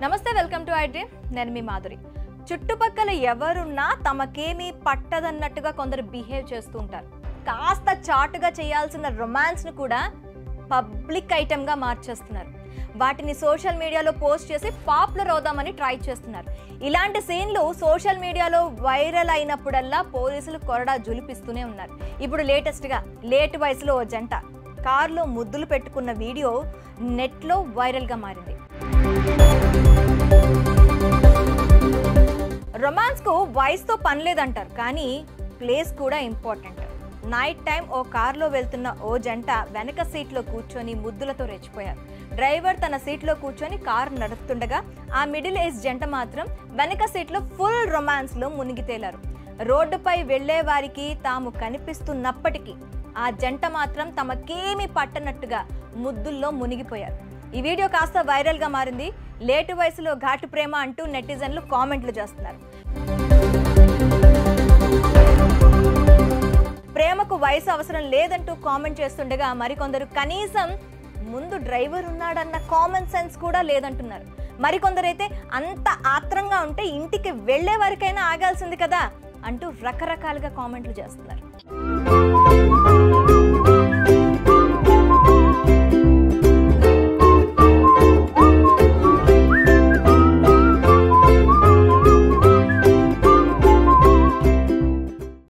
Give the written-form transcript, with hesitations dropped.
నమస్తే, welcome to I dream. నేను మీ మాధురి. చుట్టుపక్కల ఎవరున్నా తమకేమీ పట్టదన్నట్టుగా కొందరు బిహేవ్ చేస్తూ ఉంటారు. కాస్త చాటుగా చేయాల్సిన రొమాన్స్ను కూడా పబ్లిక్ ఐటెంగా మార్చేస్తున్నారు. వాటిని సోషల్ మీడియాలో పోస్ట్ చేసి పాపులర్ అవుదామని ట్రై చేస్తున్నారు. ఇలాంటి సీన్లు సోషల్ మీడియాలో వైరల్ అయినప్పుడల్లా పోలీసులు కొరడా జులిపిస్తూనే ఉన్నారు. ఇప్పుడు లేటెస్ట్గా లేట్ వయసులో ఓ జంట కారులో ముద్దులు పెట్టుకున్న వీడియో నెట్లో వైరల్గా మారింది. రొమాన్స్కు వయసుతో పని లేదంటారు, కానీ ప్లేస్ కూడా ఇంపార్టెంట్. నైట్ టైం ఓ కారులో వెళ్తున్న ఓ జంట వెనక సీట్లో కూర్చొని ముద్దులతో రెచ్చిపోయారు. డ్రైవర్ తన సీట్లో కూర్చొని కారు నడుపుతుండగా ఆ మిడిల్ ఏజ్ జంట మాత్రం వెనక సీట్లో ఫుల్ రొమాన్స్లో మునిగి తేలారు. రోడ్డుపై వెళ్లే వారికి తాము కనిపిస్తున్నప్పటికీ ఆ జంట మాత్రం తమకేమీ పట్టనట్టుగా ముద్దుల్లో మునిగిపోయారు. ఈ వీడియో కాస్త వైరల్గా మారింది. లేటు వయసులో ఘాటు ప్రేమ అంటూ నెటిజన్లు కామెంట్లు చేస్తున్నారు. ప్రేమకు వయసు అవసరం లేదంటూ కామెంట్ చేస్తుండగా మరికొందరు కనీసం ముందు డ్రైవర్ ఉన్నాడన్న కామన్ సెన్స్ కూడా లేదంటున్నారు. మరికొందరైతే అంత ఆత్రంగా ఉంటే ఇంటికి వెళ్లే వరకైనా ఆగాల్సింది కదా అంటూ రకరకాలుగా కామెంట్లు చేస్తున్నారు.